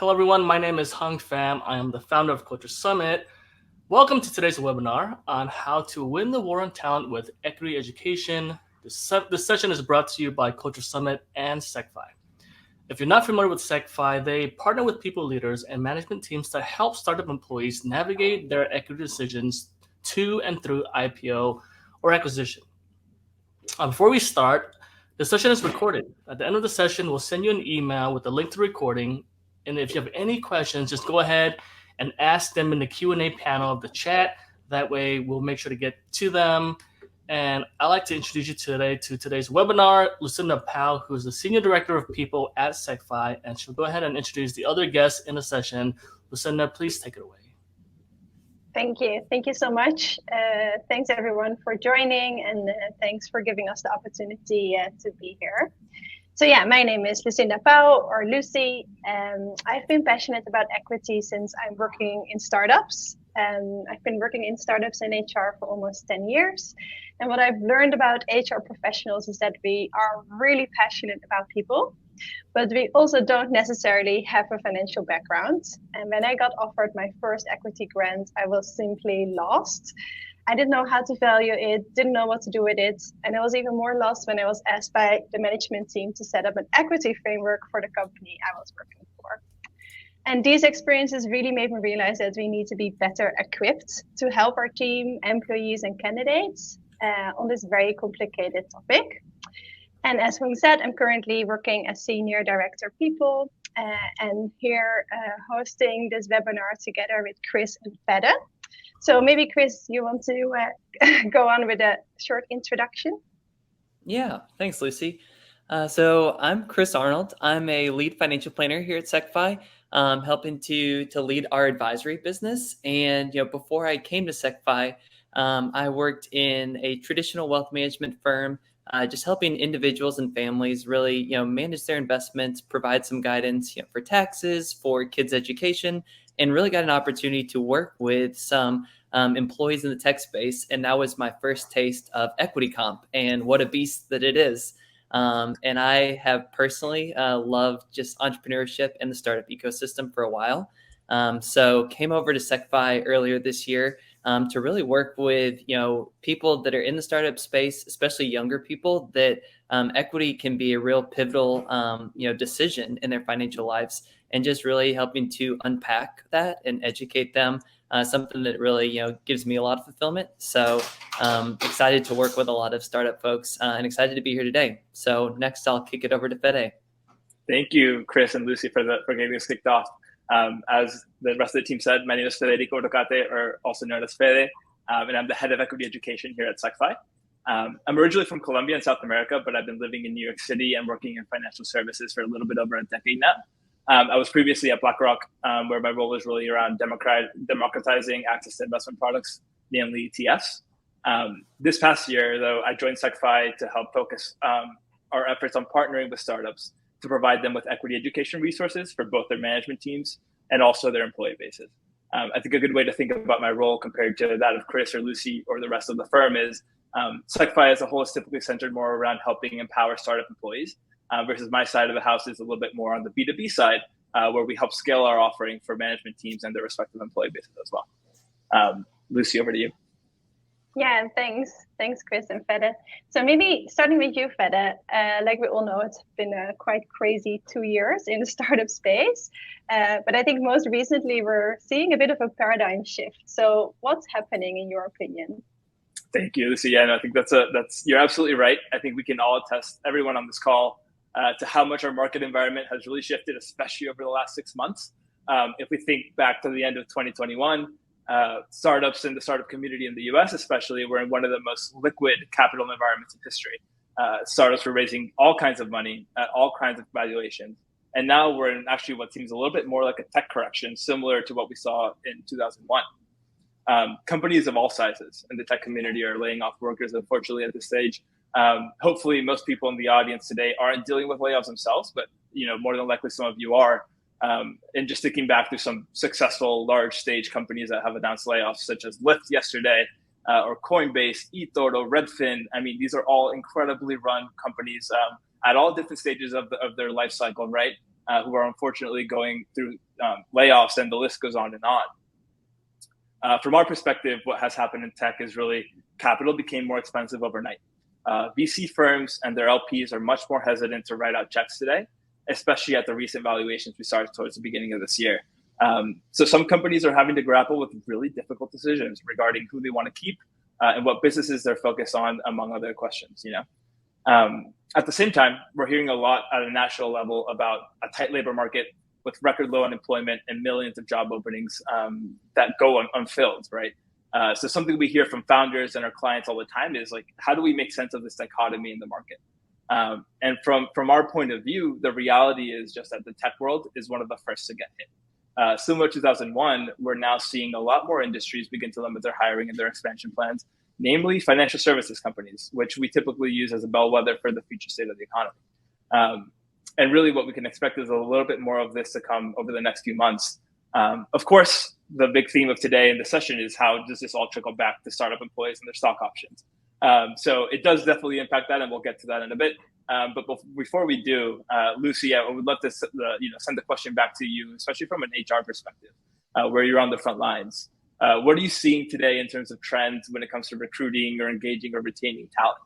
Hello, everyone. My name is Hung Pham. I am the founder of Culture Summit. Welcome to today's webinar on how to win the war on talent with equity education. This session is brought to you by Culture Summit and Secfi. If you're not familiar with Secfi, they partner with people leaders and management teams to help startup employees navigate their equity decisions to and through IPO or acquisition. Before we start, the session is recorded. At the end of the session, we'll send you an email with a link to the recording. And if you have any questions, just go ahead and ask them in the Q&A panel of the chat. That way, we'll make sure to get to them. And I'd like to introduce you today to today's webinar, Lucinda Powell, who is the Senior Director of People at Secfi, and she'll go ahead and introduce the other guests in the session. Lucinda, please take it away. Thank you. Thank you so much. Thanks everyone for joining, and thanks for giving us the opportunity to be here. So yeah, my name is Lucinda Powell, or Lucy. I've been passionate about equity since I'm working in startups. I've been working in startups and HR for almost 10 years. And what I've learned about HR professionals is that we are really passionate about people, but we also don't necessarily have a financial background. And when I got offered my first equity grant, I was simply lost. I didn't know how to value it, didn't know what to do with it. And I was even more lost when I was asked by the management team to set up an equity framework for the company I was working for. And these experiences really made me realize that we need to be better equipped to help our team, employees, and candidates on this very complicated topic. And as Hung said, I'm currently working as Senior Director People and here hosting this webinar together with Chris and Fede. So maybe, Chris, you want to go on with a short introduction? Yeah, thanks, Lucy. So I'm Chris Arnold. I'm a lead financial planner here at Secfi, helping to lead our advisory business. And before I came to Secfi, I worked in a traditional wealth management firm, just helping individuals and families really manage their investments, provide some guidance for taxes, for kids' education, and really got an opportunity to work with some employees in the tech space. And that was my first taste of equity comp, and what a beast that it is. And I have personally loved just entrepreneurship and the startup ecosystem for a while. So came over to Secfi earlier this year to really work with people that are in the startup space, especially younger people, that equity can be a real pivotal decision in their financial lives, and just really helping to unpack that and educate them. Something that really gives me a lot of fulfillment. So excited to work with a lot of startup folks and excited to be here today. So next I'll kick it over to Fede. Thank you, Chris and Lucy, for getting us kicked off. As the rest of the team said, my name is Federico Docate, or also known as Fede, and I'm the head of equity education here at Secfi. I'm originally from Colombia in South America, but I've been living in New York City and working in financial services for a little bit over a decade now. I was previously at BlackRock, where my role was really around democratizing access to investment products, namely ETFs. This past year, though, I joined Secfi to help focus our efforts on partnering with startups to provide them with equity education resources for both their management teams and also their employee bases. I think a good way to think about my role compared to that of Chris or Lucy or the rest of the firm is Secfi as a whole is typically centered more around helping empower startup employees, versus my side of the house is a little bit more on the B2B side, where we help scale our offering for management teams and their respective employee bases as well. Lucy, over to you. Yeah, thanks, Chris and Fede. So maybe starting with you, Fede, like we all know, it's been a quite crazy 2 years in the startup space, but I think most recently we're seeing a bit of a paradigm shift. So what's happening in your opinion? Thank you, Lucy. Yeah, no, I think you're absolutely right. I think we can all attest, everyone on this call, to how much our market environment has really shifted, especially over the last 6 months. If we think back to the end of 2021, startups in the startup community in the US especially were in one of the most liquid capital environments in history. Startups were raising all kinds of money at all kinds of valuations. And now we're in actually what seems a little bit more like a tech correction, similar to what we saw in 2001. Companies of all sizes in the tech community are laying off workers, unfortunately, at this stage. Hopefully, most people in the audience today aren't dealing with layoffs themselves, but more than likely some of you are. And just thinking back to some successful large stage companies that have announced layoffs, such as Lyft yesterday, or Coinbase, eToro, Redfin. I mean, these are all incredibly run companies at all different stages of their life cycle, right? who are unfortunately going through layoffs, and the list goes on and on. From our perspective, what has happened in tech is really capital became more expensive overnight. VC firms and their LPs are much more hesitant to write out checks today, especially at the recent valuations we saw towards the beginning of this year. So some companies are having to grapple with really difficult decisions regarding who they want to keep and what businesses they're focused on, among other questions. At the same time, we're hearing a lot at a national level about a tight labor market with record low unemployment and millions of job openings that go unfilled, right? So something we hear from founders and our clients all the time is like, how do we make sense of this dichotomy in the market? And from our point of view, the reality is just that the tech world is one of the first to get hit. Similar to 2001, we're now seeing a lot more industries begin to limit their hiring and their expansion plans, namely financial services companies, which we typically use as a bellwether for the future state of the economy. And really what we can expect is a little bit more of this to come over the next few months. Of course, the big theme of today in the session is how does this all trickle back to startup employees and their stock options? So it does definitely impact that, and we'll get to that in a bit. But before we do, Lucy, I would love to send the question back to you, especially from an HR perspective, where you're on the front lines. What are you seeing today in terms of trends when it comes to recruiting or engaging or retaining talent?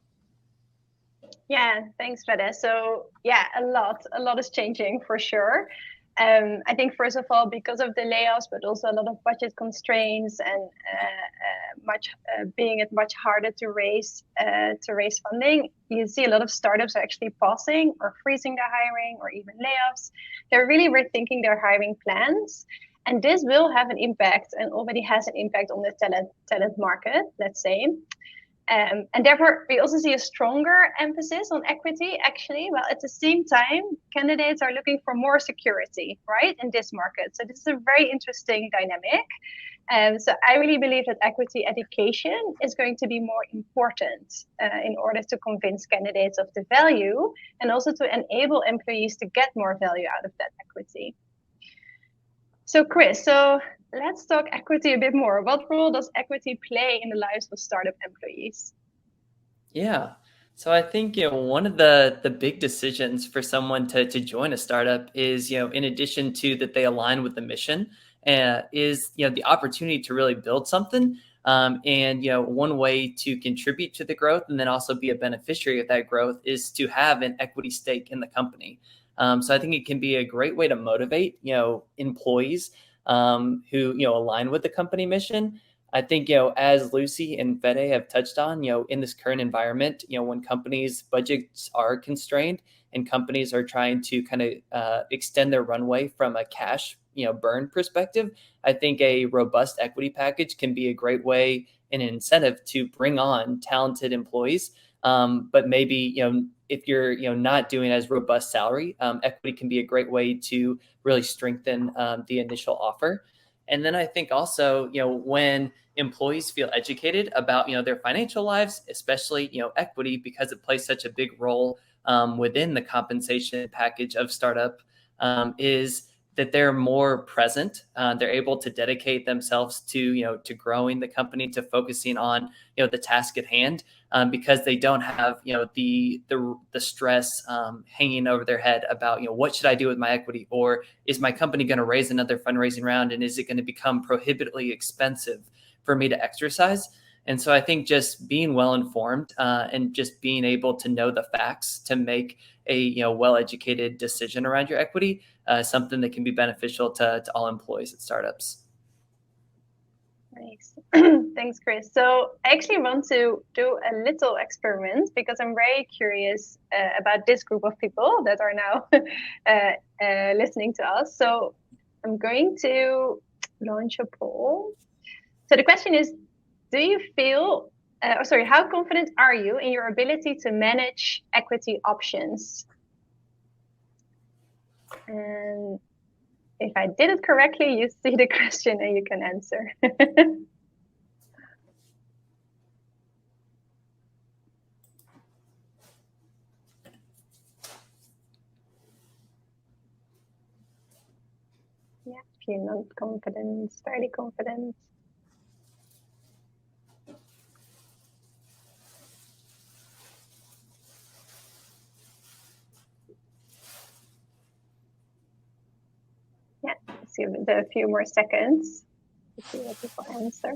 Yeah, thanks, Fede. So yeah, a lot is changing for sure. I think first of all, because of the layoffs, but also a lot of budget constraints and being it much harder to raise funding, you see a lot of startups are actually pausing or freezing their hiring or even layoffs. They're really rethinking their hiring plans. And this will have an impact and already has an impact on the talent market, let's say. And therefore, we also see a stronger emphasis on equity, actually, while at the same time, candidates are looking for more security, right, in this market. So this is a very interesting dynamic. So I really believe that equity education is going to be more important in order to convince candidates of the value and also to enable employees to get more value out of that equity. So Chris, let's talk equity a bit more. What role does equity play in the lives of startup employees? Yeah. So I think, one of the big decisions for someone to join a startup is, in addition to that they align with the mission, is, the opportunity to really build something. And, one way to contribute to the growth and then also be a beneficiary of that growth is to have an equity stake in the company. So I think it can be a great way to motivate, employees who, align with the company mission. I think, as Lucy and Fede have touched on, in this current environment, when companies' budgets are constrained and companies are trying to kind of extend their runway from a cash, burn perspective, I think a robust equity package can be a great way and an incentive to bring on talented employees. But maybe, if you're, not doing as robust salary, equity can be a great way to really strengthen the initial offer. And then I think also, when employees feel educated about, their financial lives, especially, equity, because it plays such a big role within the compensation package of startup, is that they're more present. They're able to dedicate themselves to, to growing the company, to focusing on, the task at hand, because they don't have, the stress hanging over their head about, what should I do with my equity? Or is my company going to raise another fundraising round? And is it going to become prohibitively expensive for me to exercise? And so I think just being well-informed and just being able to know the facts to make a well-educated decision around your equity, something that can be beneficial to all employees at startups. Nice. Thanks, Chris. So I actually want to do a little experiment because I'm very curious about this group of people that are now listening to us. So I'm going to launch a poll. So the question is, do you feel, how confident are you in your ability to manage equity options? And if I did it correctly, you see the question and you can answer. Yeah, if you're not confident, fairly confident. give it a few more seconds to see what people answer.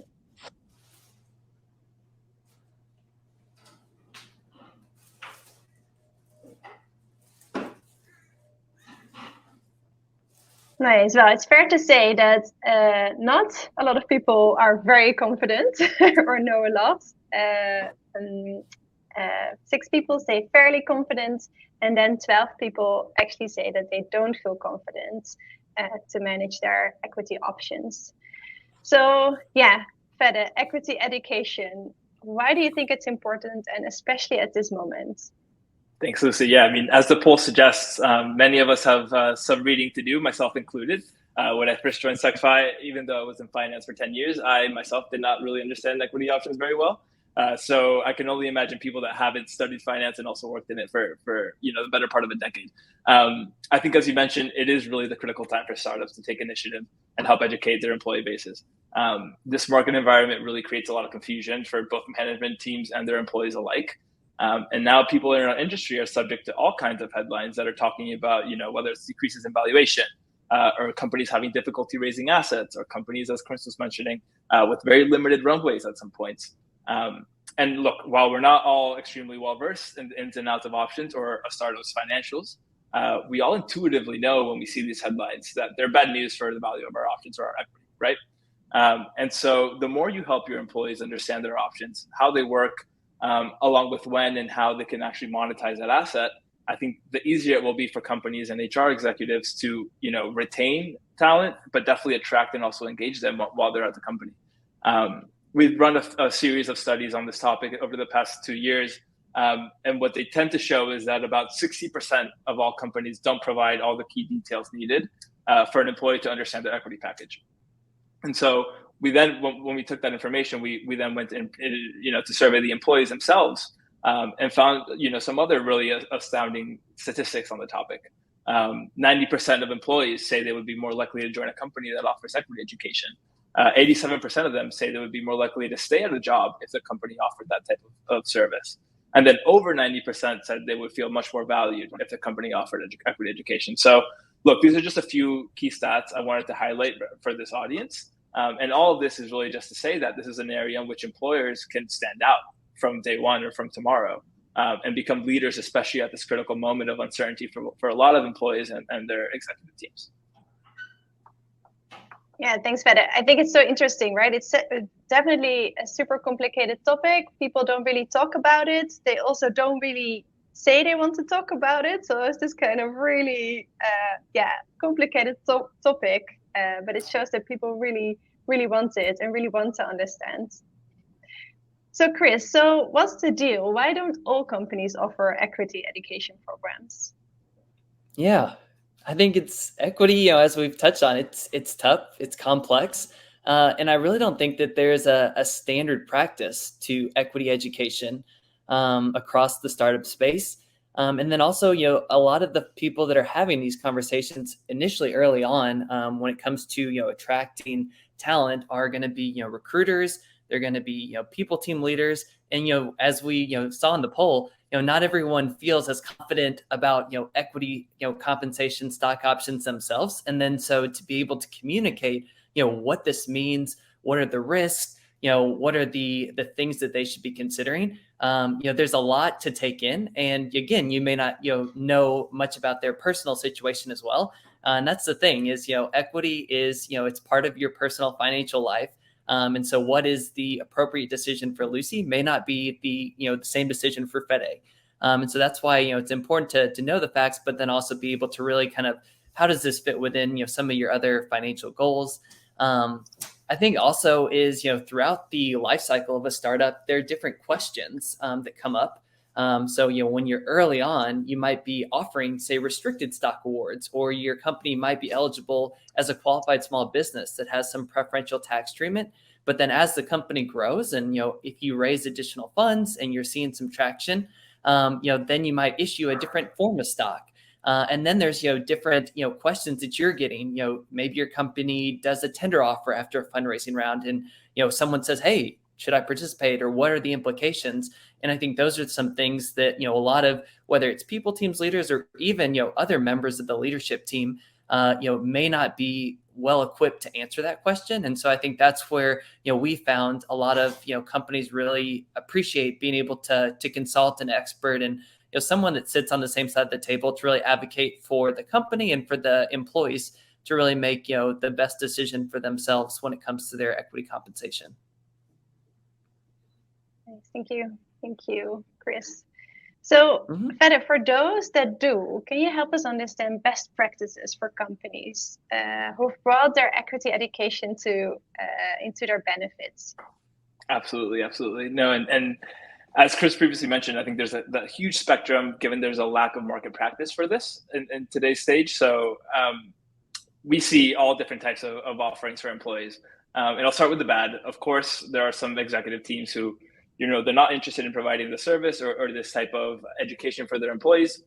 Nice. Well, it's fair to say that not a lot of people are very confident or know a lot. 6 people say fairly confident, and then 12 people actually say that they don't feel confident to manage their equity options. So yeah, Fede, equity education. Why do you think it's important, and especially at this moment? Thanks, Lucy. Yeah, I mean, as the poll suggests, many of us have some reading to do, myself included. When I first joined Secfi, even though I was in finance for 10 years, I myself did not really understand equity options very well. So I can only imagine people that haven't studied finance and also worked in it for the better part of a decade. I think, as you mentioned, it is really the critical time for startups to take initiative and help educate their employee bases. This market environment really creates a lot of confusion for both management teams and their employees alike. And now people in our industry are subject to all kinds of headlines that are talking about, whether it's decreases in valuation, or companies having difficulty raising assets, or companies, as Chris was mentioning, with very limited runways at some points. And look, while we're not all extremely well-versed in the ins and outs of options or a startup's financials, we all intuitively know when we see these headlines that they're bad news for the value of our options or our equity, right? And so the more you help your employees understand their options, how they work, along with when and how they can actually monetize that asset, I think the easier it will be for companies and HR executives to, retain talent, but definitely attract and also engage them while they're at the company. We've run a series of studies on this topic over the past 2 years. And what they tend to show is that about 60% of all companies don't provide all the key details needed for an employee to understand their equity package. And so we then, when we took that information, we then went in, to survey the employees themselves, and found, some other really astounding statistics on the topic. 90% of employees say they would be more likely to join a company that offers equity education. 87% of them say they would be more likely to stay at a job if the company offered that type of service. And then over 90% said they would feel much more valued if the company offered equity education. So look, these are just a few key stats I wanted to highlight for this audience. And all of this is really just to say that this is an area in which employers can stand out from day one or from tomorrow, and become leaders, especially at this critical moment of uncertainty for a lot of employees and their executive teams. Yeah, thanks, Fede. I think it's so interesting, right? It's definitely a super complicated topic. People don't really talk about it. They also don't really say they want to talk about it. So it's this kind of really, complicated topic. But it shows that people really, really want it and really want to understand. So Chris, what's the deal? Why don't all companies offer equity education programs? Yeah, I think it's equity, as we've touched on, it's tough, it's complex. And I really don't think that there's a standard practice to equity education across the startup space. And then also, a lot of the people that are having these conversations initially early on, when it comes to, attracting talent, are going to be, recruiters. They're going to be, people team leaders. And, as we, saw in the poll, not everyone feels as confident about, equity, compensation, stock options themselves. And then so to be able to communicate, what this means, what are the risks, what are the things that they should be considering? There's a lot to take in. And again, you may not, know much about their personal situation as well. And that's the thing is, equity is, it's part of your personal financial life. And so what is the appropriate decision for Lucy may not be the same decision for Fede. And so that's why, it's important to know the facts, but then also be able to really kind of, how does this fit within, some of your other financial goals? I think also is, throughout the life cycle of a startup, there are different questions that come up. So, when you're early on, you might be offering, say, restricted stock awards, or your company might be eligible as a qualified small business that has some preferential tax treatment. But then as the company grows and, if you raise additional funds and you're seeing some traction, then you might issue a different form of stock. And then there's, different, questions that you're getting. Maybe your company does a tender offer after a fundraising round and, someone says, hey, should I participate, or what are the implications? And I think those are some things that, a lot of, whether it's people teams leaders or even, other members of the leadership team, may not be well equipped to answer that question. And so I think that's where, we found a lot of, companies really appreciate being able to consult an expert and, someone that sits on the same side of the table to really advocate for the company and for the employees to really make, the best decision for themselves when it comes to their equity compensation. Thank you, Chris. So, Fede, for those that do, can you help us understand best practices for companies who've brought their equity education into their benefits? Absolutely. No, and as Chris previously mentioned, I think there's a huge spectrum, given there's a lack of market practice for this in today's stage. So we see all different types of offerings for employees. And I'll start with the bad. Of course, there are some executive teams who, they're not interested in providing the service or this type of education for their employees.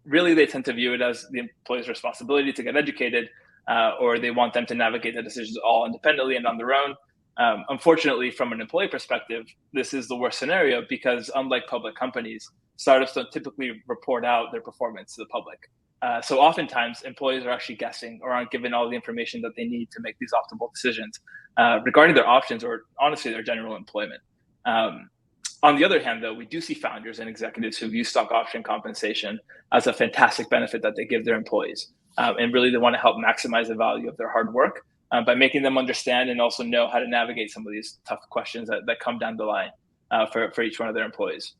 Really, they tend to view it as the employee's responsibility to get educated, or they want them to navigate the decisions all independently and on their own. Unfortunately, from an employee perspective, this is the worst scenario because unlike public companies, startups don't typically report out their performance to the public. So oftentimes, employees are actually guessing or aren't given all the information that they need to make these optimal decisions regarding their options or honestly their general employment. On the other hand, though, we do see founders and executives who view stock option compensation as a fantastic benefit that they give their employees. And really, they want to help maximize the value of their hard work by making them understand and also know how to navigate some of these tough questions that come down the line for each one of their employees.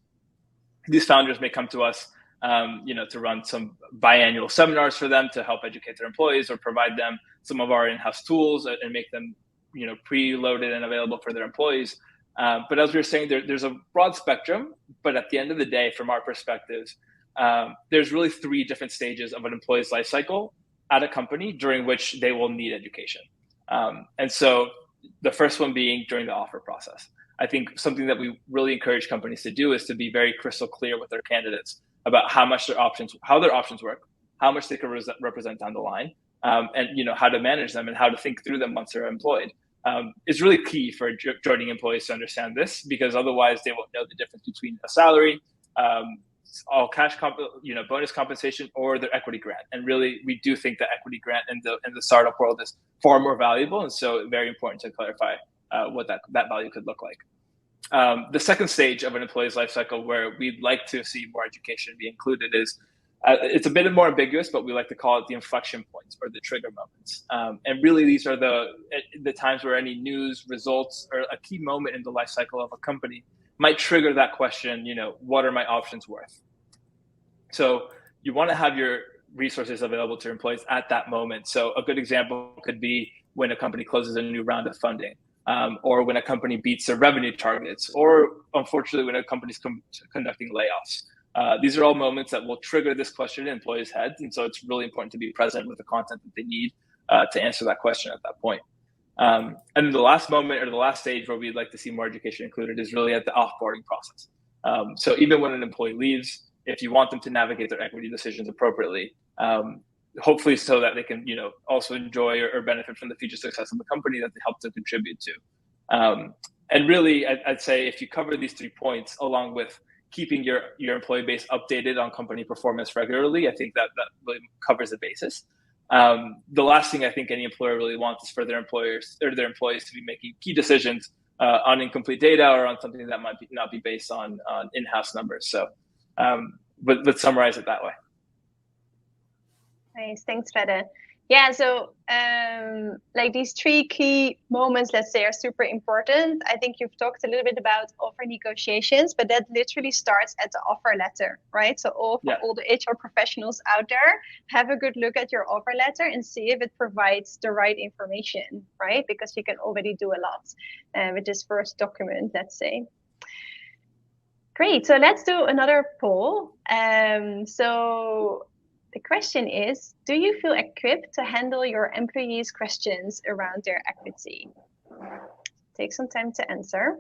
These founders may come to us to run some biannual seminars for them to help educate their employees or provide them some of our in-house tools and make them, preloaded and available for their employees. But as we were saying, there's a broad spectrum, but at the end of the day, from our perspectives, there's really 3 different stages of an employee's life cycle at a company during which they will need education. And so the first one being during the offer process. I think something that we really encourage companies to do is to be very crystal clear with their candidates about how their options work, how much they can represent down the line, and how to manage them and how to think through them once they're employed. It's really key for joining employees to understand this because otherwise they won't know the difference between a salary, all cash, bonus compensation, or their equity grant. And really, we do think that equity grant in the startup world is far more valuable, and so very important to clarify what that value could look like. The second stage of an employee's life cycle where we'd like to see more education be included is it's a bit more ambiguous, but we like to call it the inflection points or the trigger moments. And really, these are the times where any news, results, or a key moment in the life cycle of a company might trigger that question, what are my options worth? So you want to have your resources available to your employees at that moment. So a good example could be when a company closes a new round of funding, or when a company beats their revenue targets, or unfortunately, when a company's conducting layoffs. These are all moments that will trigger this question in employees' heads. And so it's really important to be present with the content that they need to answer that question at that point. And then the last moment or the last stage where we'd like to see more education included is really at the offboarding process. So even when an employee leaves, if you want them to navigate their equity decisions appropriately, hopefully so that they can, also enjoy or benefit from the future success of the company that they help to contribute to. And really, I'd say if you cover these 3 points along with keeping your employee base updated on company performance regularly, I think that really covers the basis. The last thing I think any employer really wants is for their employees to be making key decisions on incomplete data or on something that might not be based on in-house numbers. So, but let's summarize it that way. Nice, thanks, Fede. Yeah, so like these 3 key moments, let's say, are super important. I think you've talked a little bit about offer negotiations, but that literally starts at the offer letter, right? So all the HR professionals out there, have a good look at your offer letter and see if it provides the right information, right? Because you can already do a lot with this first document, let's say. Great, so let's do another poll. So the question is, do you feel equipped to handle your employees' questions around their equity? Take some time to answer.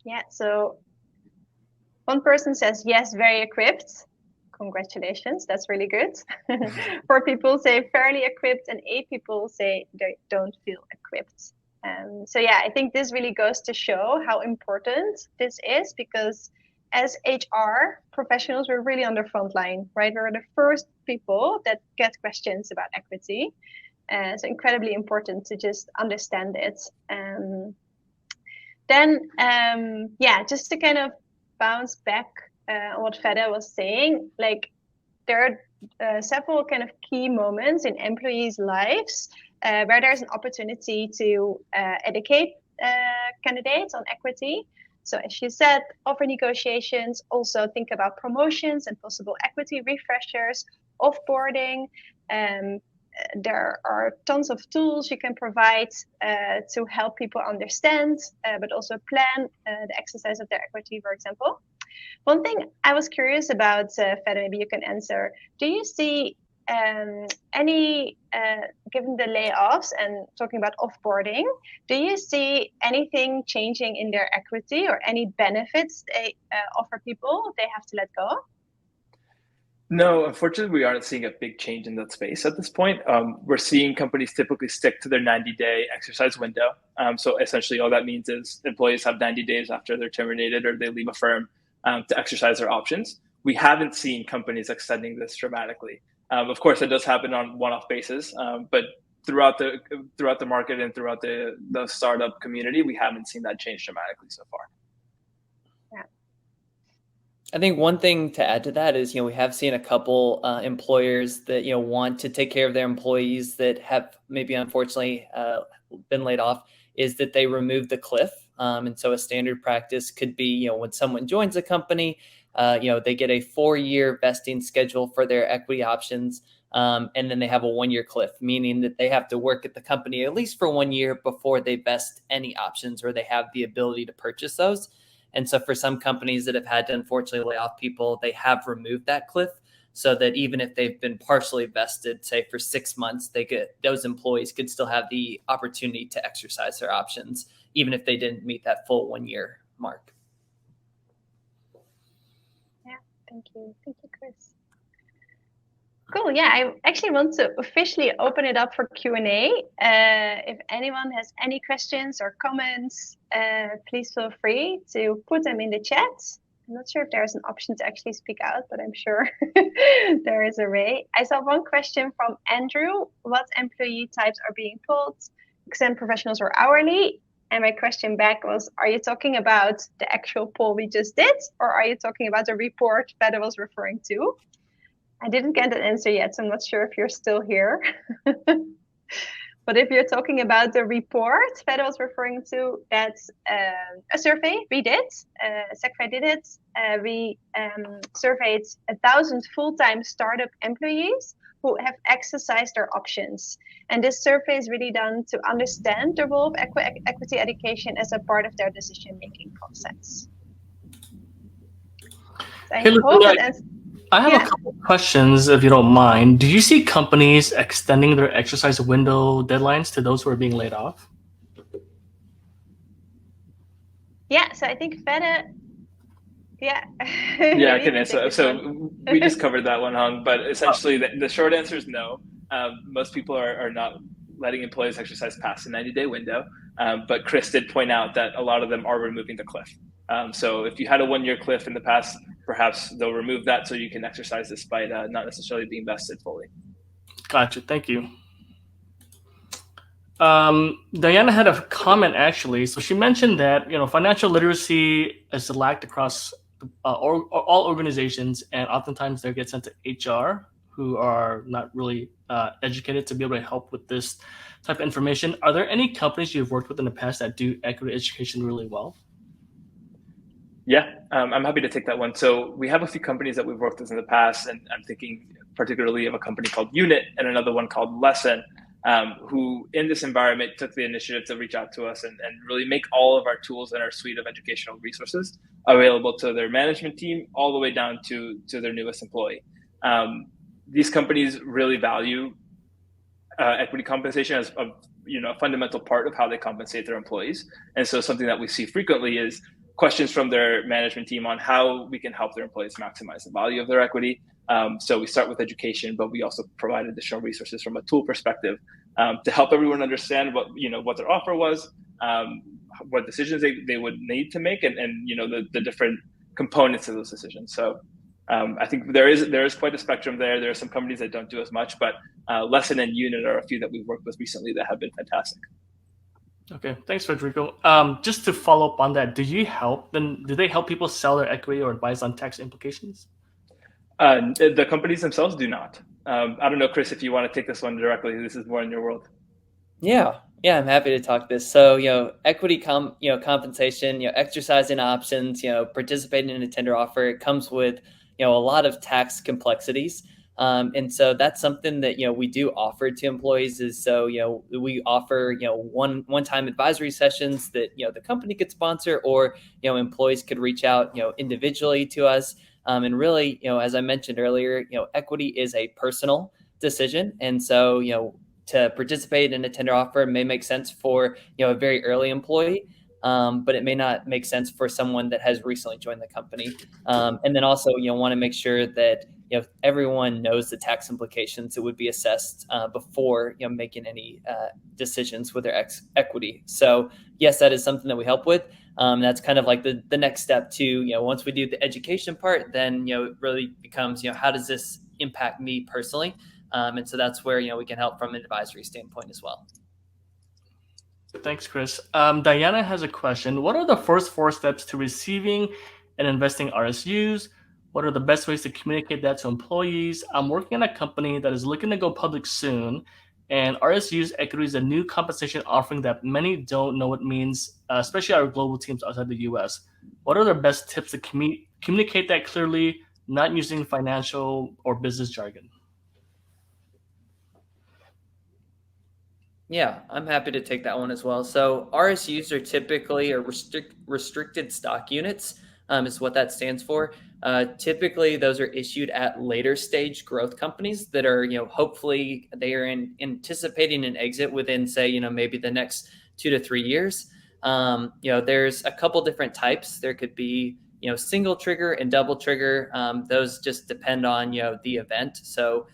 Yeah, so one person says, yes, very equipped. Congratulations, that's really good. 4 people say fairly equipped, and 8 people say they don't feel equipped. So yeah, I think this really goes to show how important this is, because as HR professionals, we're really on the front line, right? We're the first people that get questions about equity. So incredibly important to just understand it. Yeah, just to kind of bounce back on what Fede was saying, like there are several kind of key moments in employees' lives where there's an opportunity to educate candidates on equity. So as you said, offer negotiations, also think about promotions and possible equity refreshers, offboarding. There are tons of tools you can provide to help people understand, but also plan the exercise of their equity, for example. One thing I was curious about, Fede, maybe you can answer. Do you see any, given the layoffs and talking about offboarding, do you see anything changing in their equity or any benefits they offer people they have to let go? No, unfortunately, we aren't seeing a big change in that space at this point. We're seeing companies typically stick to their 90-day exercise window. So essentially, all that means is employees have 90 days after they're terminated or they leave a firm to exercise their options. We haven't seen companies extending this dramatically. Of course, it does happen on one-off basis, but throughout the market and throughout the startup community, we haven't seen that change dramatically so far. I think one thing to add to that is, we have seen a couple employers that, want to take care of their employees that have maybe unfortunately been laid off, is that they remove the cliff. And so a standard practice could be, when someone joins a company, they get a 4-year vesting schedule for their equity options. And then they have a 1-year cliff, meaning that they have to work at the company at least for 1 year before they vest any options or they have the ability to purchase those. And so for some companies that have had to unfortunately lay off people, they have removed that cliff so that even if they've been partially vested, say for 6 months, those employees could still have the opportunity to exercise their options, even if they didn't meet that full 1-year mark. Yeah, thank you. Thank you, Chris. Cool. Yeah, I actually want to officially open it up for Q&A. If anyone has any questions or comments, please feel free to put them in the chat. I'm not sure if there's an option to actually speak out, but I'm sure there is a way. I saw one question from Andrew. What employee types are being pulled? Exempt professionals or hourly? And my question back was, are you talking about the actual poll we just did, or are you talking about the report that I was referring to? I didn't get an answer yet, so I'm not sure if you're still here. But if you're talking about the report that I was referring to, that's a survey we did. Secfi did it. We surveyed 1,000 full-time startup employees who have exercised their options. And this survey is really done to understand the role of equity education as a part of their decision-making process. So I hope that I have a couple of questions, if you don't mind. Do you see companies extending their exercise window deadlines to those who are being laid off? Yeah, so I think Fede, yeah. Yeah, I can answer. So we just covered that one, Hung, but essentially the short answer is no. Most people are not letting employees exercise past the 90-day window. But Chris did point out that a lot of them are removing the cliff. So if you had a 1-year cliff in the past, perhaps they'll remove that so you can exercise despite not necessarily being vested fully. Gotcha. Thank you. Diana had a comment actually. So she mentioned that financial literacy is lacked across all organizations, and oftentimes they get sent to HR, who are not really educated to be able to help with this type of information. Are there any companies you've worked with in the past that do equity education really well? Yeah, I'm happy to take that one. So we have a few companies that we've worked with in the past, and I'm thinking particularly of a company called Unit and another one called Lesson, who in this environment took the initiative to reach out to us and really make all of our tools and our suite of educational resources available to their management team all the way down to their newest employee. These companies really value equity compensation as a fundamental part of how they compensate their employees. And so something that we see frequently is questions from their management team on how we can help their employees maximize the value of their equity. So we start with education, but we also provide additional resources from a tool perspective to help everyone understand what their offer was, what decisions they would need to make, and the different components of those decisions. So I think there is quite a spectrum there. There are some companies that don't do as much, but Lesson and Unit are a few that we've worked with recently that have been fantastic. Okay, thanks, Federico. Just to follow up on that, do they help people sell their equity or advise on tax implications? The companies themselves do not. I don't know, Chris, if you want to take this one directly. This is more in your world. Yeah, I'm happy to talk this. So, equity compensation, exercising options, participating in a tender offer, it comes with, a lot of tax complexities. And so that's something that, we do offer to employees is we offer, one-time advisory sessions that, the company could sponsor, or, employees could reach out, individually to us. And really, as I mentioned earlier, equity is a personal decision. And so, to participate in a tender offer may make sense for, a very early employee, but it may not make sense for someone that has recently joined the company. And then also, want to make sure that, everyone knows the tax implications that would be assessed before, making any decisions with their equity. So yes, that is something that we help with. That's kind of like the next step to, once we do the education part, then, it really becomes, how does this impact me personally? And so that's where, we can help from an advisory standpoint as well. Thanks, Chris. Diana has a question. What are the first 4 steps to receiving and investing RSUs? What are the best ways to communicate that to employees? I'm working in a company that is looking to go public soon, and RSUs equity is a new compensation offering that many don't know what it means, especially our global teams outside the US. What are the best tips to communicate that clearly, not using financial or business jargon? Yeah, I'm happy to take that one as well. So RSUs are typically restricted stock units, is what that stands for. Typically, those are issued at later stage growth companies that are, hopefully they are anticipating an exit within, say, maybe the next 2 to 3 years. There's a couple different types. There could be, single trigger and double trigger. Those just depend on, the event. So,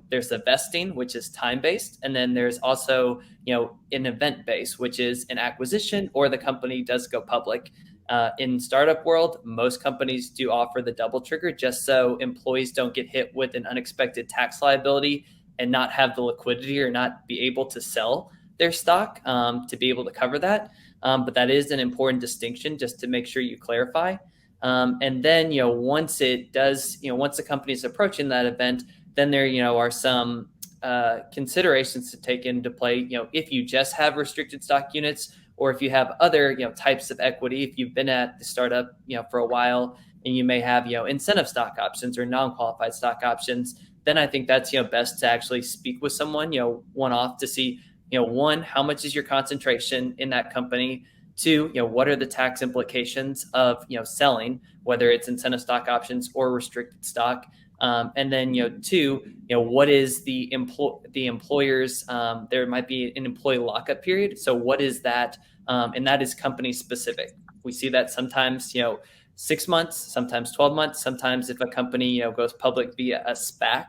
there's the vesting, which is time-based. And then there's also, an event-based, which is an acquisition or the company does go public. In startup world, most companies do offer the double trigger just so employees don't get hit with an unexpected tax liability and not have the liquidity or not be able to sell their stock to be able to cover that. But that is an important distinction just to make sure you clarify. And then, once the company is approaching that event, then there, are some considerations to take into play. If you just have restricted stock units, or if you have other, types of equity, if you've been at the startup, for a while, and you may have, incentive stock options or non-qualified stock options, then I think that's, best to actually speak with someone, one-off to see, 1, how much is your concentration in that company? 2, what are the tax implications of, selling, whether it's incentive stock options or restricted stock? And then, 2, what is the employer's, there might be an employee lockup period. So what is that? And that is company specific. We see that sometimes, 6 months, sometimes 12 months, sometimes if a company, goes public via a SPAC,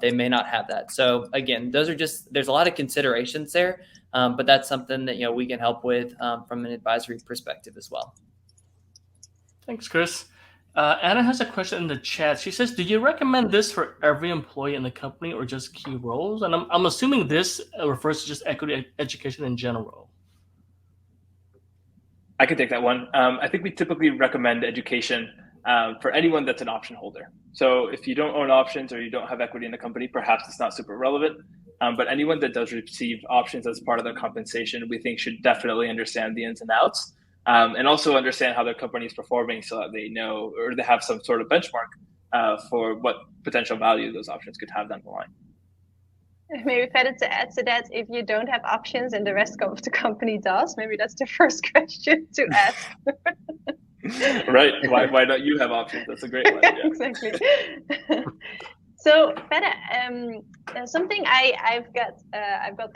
they may not have that. So again, there's a lot of considerations there, but that's something that, we can help with from an advisory perspective as well. Thanks, Chris. Anna has a question in the chat. She says, do you recommend this for every employee in the company or just key roles? And I'm assuming this refers to just equity education in general. I can take that one. I think we typically recommend education for anyone that's an option holder. So if you don't own options or you don't have equity in the company, perhaps it's not super relevant. But anyone that does receive options as part of their compensation, we think should definitely understand the ins and outs. And also understand how their company is performing so that they know, or they have some sort of benchmark for what potential value those options could have down the line. Maybe better to add to that, if you don't have options and the rest of the company does, maybe that's the first question to ask. Right. Why don't you have options? That's a great one. Yeah. Exactly. So, Fede, something I've got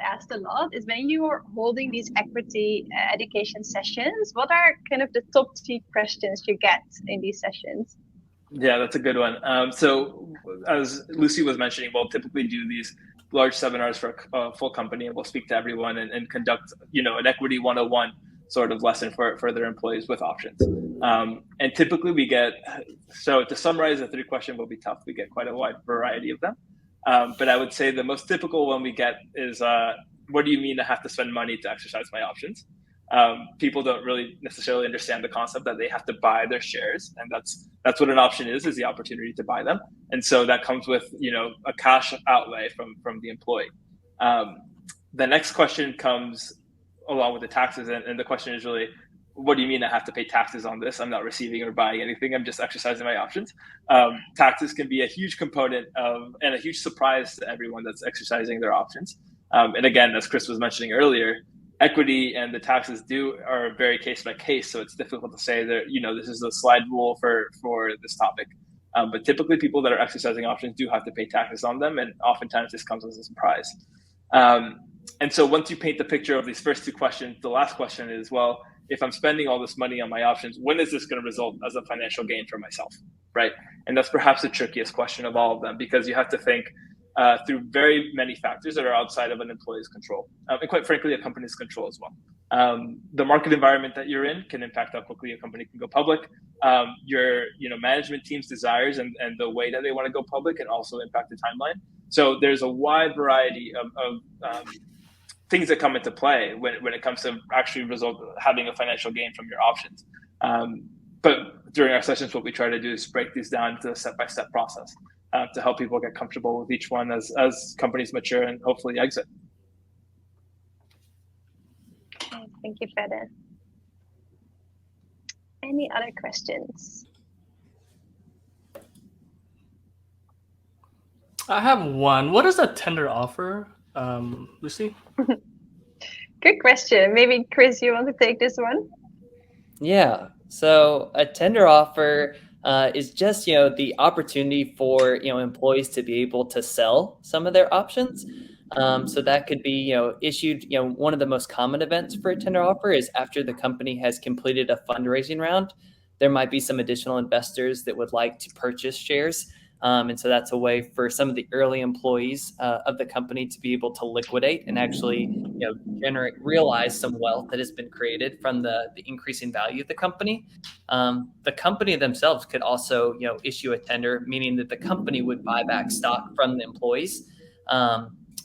asked a lot is when you're holding these equity education sessions, what are kind of the top 3 questions you get in these sessions? Yeah, that's a good one. So as Lucy was mentioning, we'll typically do these large seminars for a full company, and we'll speak to everyone and conduct, an equity 101 sort of lesson for their employees with options. And typically we get, so to summarize, the 3 question will be tough. We get quite a wide variety of them. But I would say the most typical one we get is, what do you mean I have to spend money to exercise my options? People don't really necessarily understand the concept that they have to buy their shares, and that's what an option is the opportunity to buy them. And so that comes with a cash outlay from the employee. The next question comes along with the taxes, and the question is really, what do you mean I have to pay taxes on this? I'm not receiving or buying anything. I'm just exercising my options. Taxes can be a huge component of and a huge surprise to everyone that's exercising their options. And again, as Chris was mentioning earlier, equity and the taxes are very case by case, so it's difficult to say that this is a slide rule for this topic. But typically, people that are exercising options do have to pay taxes on them, and oftentimes this comes as a surprise. And so once you paint the picture of these first 2 questions, the last question is, well, if I'm spending all this money on my options, when is this going to result as a financial gain for myself, right? And that's perhaps the trickiest question of all of them, because you have to think through very many factors that are outside of an employee's control, and quite frankly, a company's control as well. The market environment that you're in can impact how quickly a company can go public. Your management team's desires and the way that they want to go public can also impact the timeline. So there's a wide variety of things that come into play when it comes to actually having a financial gain from your options. But during our sessions, what we try to do is break these down into a step-by-step process to help people get comfortable with each one as companies mature and hopefully exit. Thank you, Fede. Any other questions? I have one. What is a tender offer, Lucy? Good question. Maybe Chris, you want to take this one? Yeah. So a tender offer is just the opportunity for employees to be able to sell some of their options. So that could be issued. One of the most common events for a tender offer is after the company has completed a fundraising round. There might be some additional investors that would like to purchase shares. And so that's a way for some of the early employees of the company to be able to liquidate and actually realize some wealth that has been created from the increasing value of the company. The company themselves could also issue a tender, meaning that the company would buy back stock from the employees.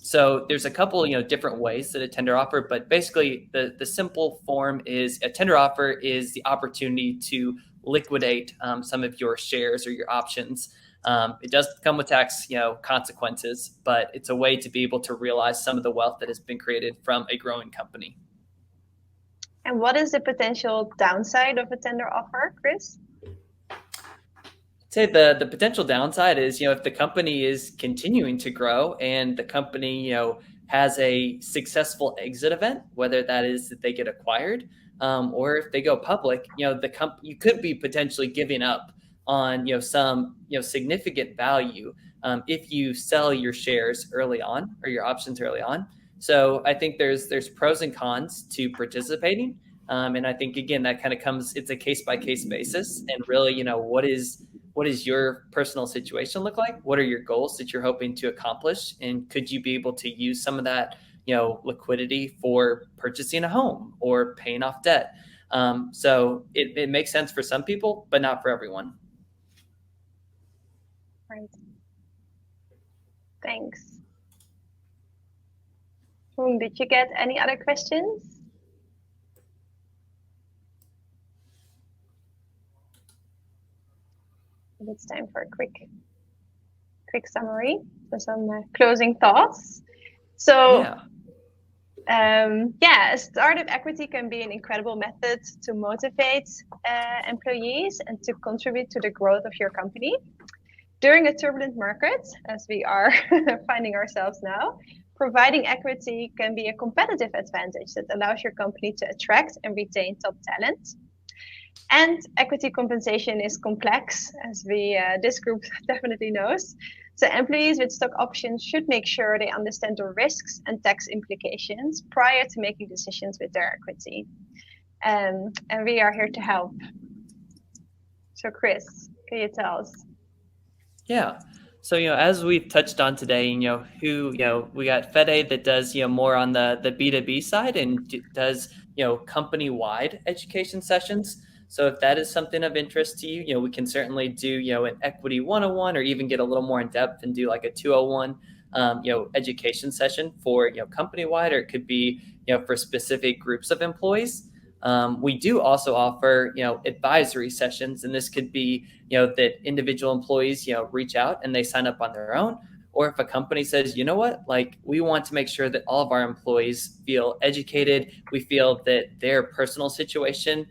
So there's a couple different ways that a tender offer, but basically the simple form is a tender offer is the opportunity to liquidate some of your shares or your options. It does come with tax, consequences, but it's a way to be able to realize some of the wealth that has been created from a growing company. And what is the potential downside of a tender offer, Chris? I'd say the potential downside is, if the company is continuing to grow and the company, has a successful exit event, whether that is that they get acquired or if they go public, you could be potentially giving up on some significant value if you sell your shares early on or your options early on. So I think there's pros and cons to participating, and I think again that kind of comes, it's a case by case basis, and really what is your personal situation look like? What are your goals that you're hoping to accomplish, and could you be able to use some of that liquidity for purchasing a home or paying off debt? So it makes sense for some people, but not for everyone. Right. Thanks. Did you get any other questions? It's time for a quick summary, for some closing thoughts. So a startup equity can be an incredible method to motivate employees and to contribute to the growth of your company. During a turbulent market, as we are finding ourselves now, providing equity can be a competitive advantage that allows your company to attract and retain top talent. And equity compensation is complex, as this group definitely knows. So employees with stock options should make sure they understand the risks and tax implications prior to making decisions with their equity. And we are here to help. So Chris, can you tell us? Yeah. So, as we've touched on today, we got Fede that does, more on the B2B side and does, company-wide education sessions. So if that is something of interest to you, we can certainly do, an equity 101 or even get a little more in depth and do like a 201, education session for, company-wide, or it could be, for specific groups of employees. We do also offer, advisory sessions, and this could be, that individual employees, reach out and they sign up on their own. Or if a company says, you know what, like we want to make sure that all of our employees feel educated, we feel that their personal situation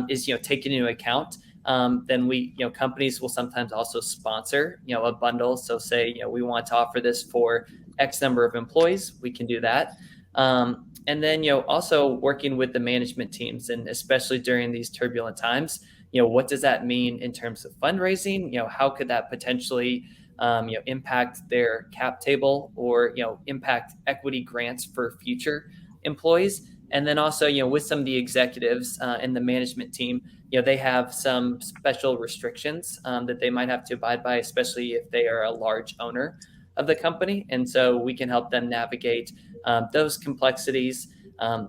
is, taken into account. Then we, companies will sometimes also sponsor, a bundle. So say, we want to offer this for X number of employees, we can do that. And then, also working with the management teams, and especially during these turbulent times, what does that mean in terms of fundraising? How could that potentially, impact their cap table, or, impact equity grants for future employees? And then also, with some of the executives and the management team, they have some special restrictions that they might have to abide by, especially if they are a large owner of the company. And so we can help them navigate those complexities.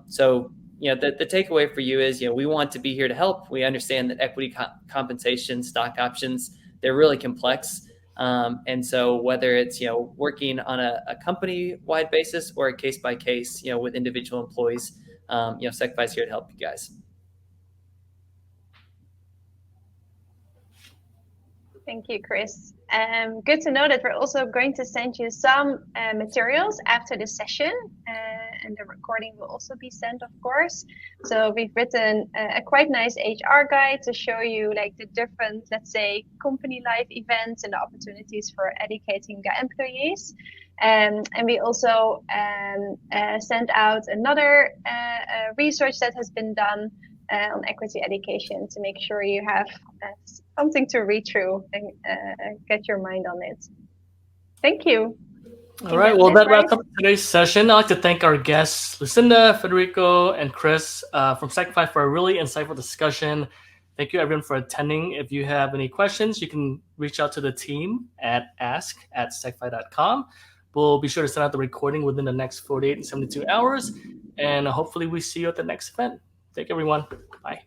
So, the takeaway for you is, we want to be here to help. We understand that equity compensation, stock options, they're really complex. And so whether it's, working on a company-wide basis or a case-by-case, with individual employees, Secfi is here to help you guys. Thank you, Chris. Good to know that we're also going to send you some materials after this session, and the recording will also be sent, of course. So we've written a quite nice HR guide to show you like the different, let's say, company life events and the opportunities for educating the employees. And we also sent out another research that has been done on equity education to make sure you have something to read through and get your mind on it. Thank you. All right. Well, that wraps up today's session. I'd like to thank our guests, Lucinda, Federico, and Chris from Secfi for a really insightful discussion. Thank you, everyone, for attending. If you have any questions, you can reach out to the team at ask@secfi.com. We'll be sure to send out the recording within the next 48 and 72 hours. And hopefully we see you at the next event. Thank you, everyone. Bye.